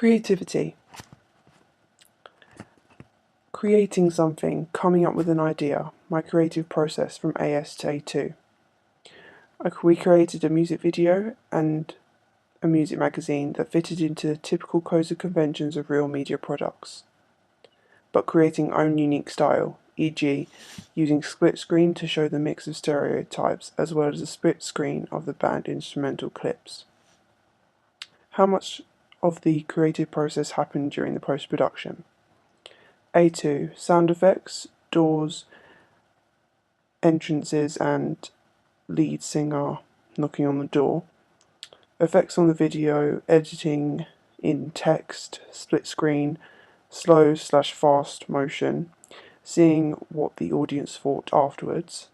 Creativity. Creating something, coming up with an idea, my creative process from AS to A2. We created a music video and a music magazine that fitted into the typical codes and conventions of real media products, but creating own unique style, e.g. using split screen to show the mix of stereotypes as well as a split screen of the band instrumental clips. How much of the creative process happened during the post-production? A2. Sound effects, doors, entrances and lead singer knocking on the door. Effects on the video, editing in text, split screen, slow/fast motion, seeing what the audience thought afterwards.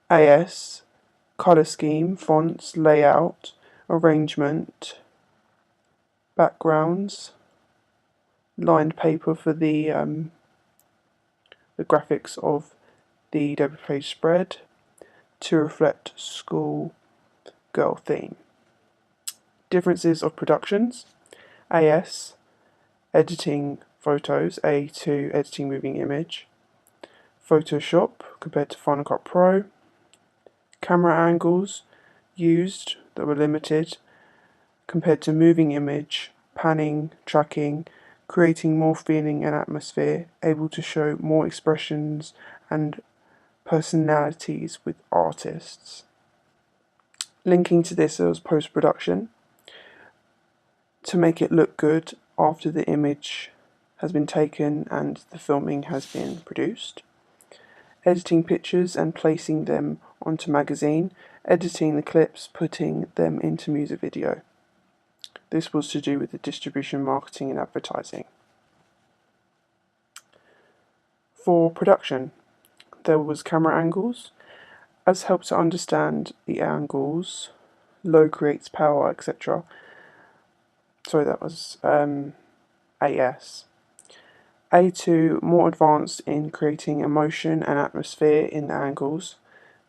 AS. Colour scheme, fonts, layout, arrangement, backgrounds, lined paper for the graphics of the double page spread to reflect school girl theme. Differences of productions. AS. Editing photos. A2. Editing moving image. Photoshop compared to Final Cut Pro. Camera angles used that were limited compared to moving image, panning, tracking, creating more feeling and atmosphere, able to show more expressions and personalities with artists. Linking to this, there was post-production to make it look good after the image has been taken and the filming has been produced. Editing pictures and placing them onto magazine, editing the clips, putting them into music video. This was to do with the distribution, marketing and advertising. For production, there was camera angles, as helped to understand the angles, low creates power, etc. Sorry, that was AS. A2, more advanced in creating emotion and atmosphere in the angles,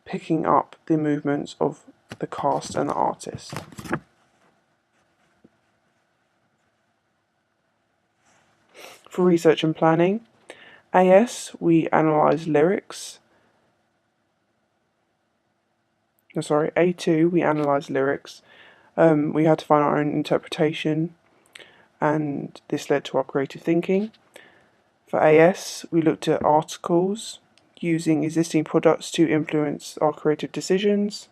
picking up the movements of the cast and the artist. For research and planning, AS, we analysed lyrics. A2, we analysed lyrics. We had to find our own interpretation, and this led to our creative thinking. For AS, we looked at articles, using existing products to influence our creative decisions.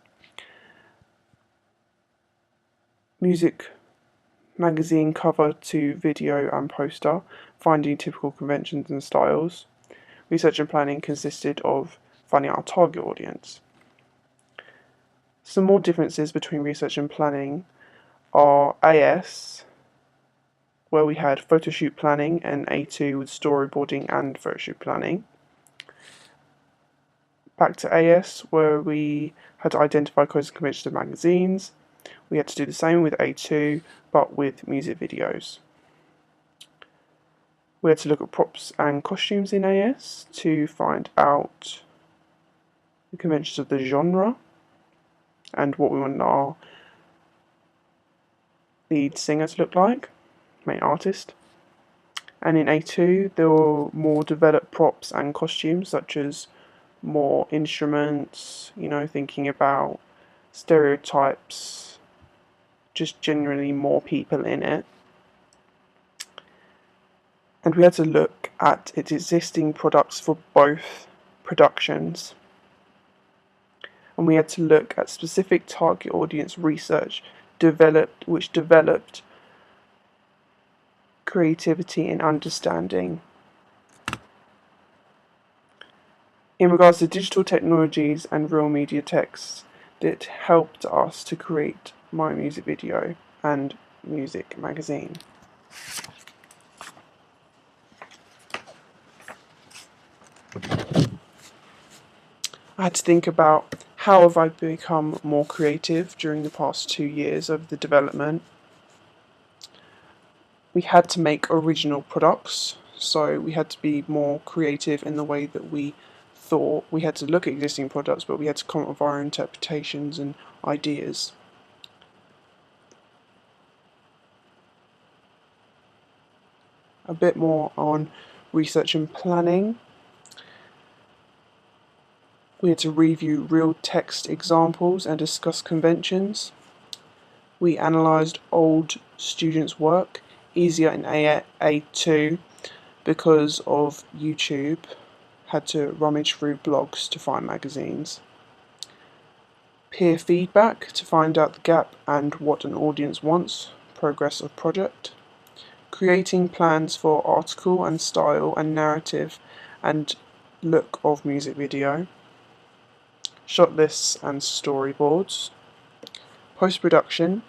Music magazine cover to video and poster, finding typical conventions and styles. Research and planning consisted of finding our target audience. Some more differences between research and planning are AS, where we had photoshoot planning, and A2 with storyboarding and photoshoot planning. Back to AS, where we had to identify codes and conventions of magazines. We had to do the same with A2, but with music videos. We had to look at props and costumes in AS to find out the conventions of the genre and what we wanted our lead singer to look like, main artist. And in A2, there were more developed props and costumes, such as more instruments, thinking about stereotypes, just generally more people in it. And we had to look at its existing products for both productions. And we had to look at specific target audience research which developed creativity and understanding. In regards to digital technologies and real media texts, that helped us to create my music video and music magazine. I had to think about how have I become more creative during the past 2 years of the development. We had to make original products, so we had to be more creative in the way that we thought. We had to look at existing products, but we had to come up with our own interpretations and ideas. a bit more on research and planning. We had to review real text examples and discuss conventions. We analysed old students' work, easier in A2 because of YouTube. Had to rummage through blogs to find magazines. Peer feedback to find out the gap and what an audience wants, progress of project. Creating plans for article and style and narrative and look of music video. Shot lists and storyboards. Post-production,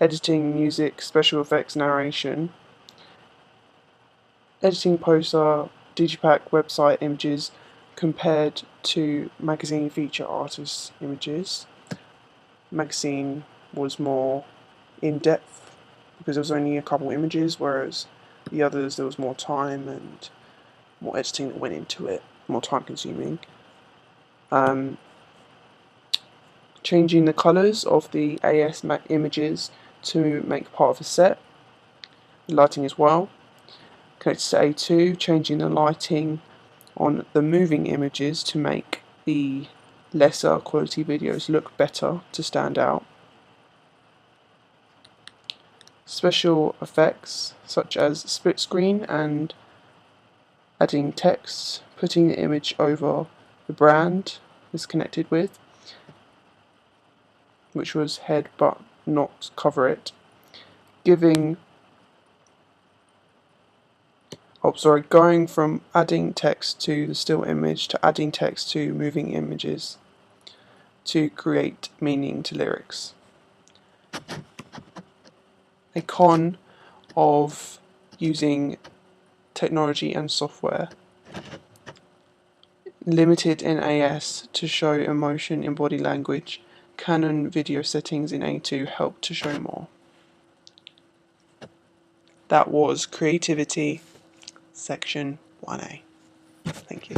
editing, music, special effects, narration. Editing poster, digipack website images compared to magazine feature artist images. Magazine was more in-depth because there was only a couple images, whereas the others there was more time and more editing that went into it, more time consuming. Changing the colours of the AS images to make part of a set. Lighting as well. Connected to A2, changing the lighting on the moving images to make the lesser quality videos look better to stand out. Special effects such as split screen and adding text, putting the image over the brand is connected with, which was head but not cover it. Going from adding text to the still image to adding text to moving images to create meaning to lyrics. A con of using technology and software. Limited in AS to show emotion in body language. Canon video settings in A2 help to show more. That was Creativity Section 1A. Thank you.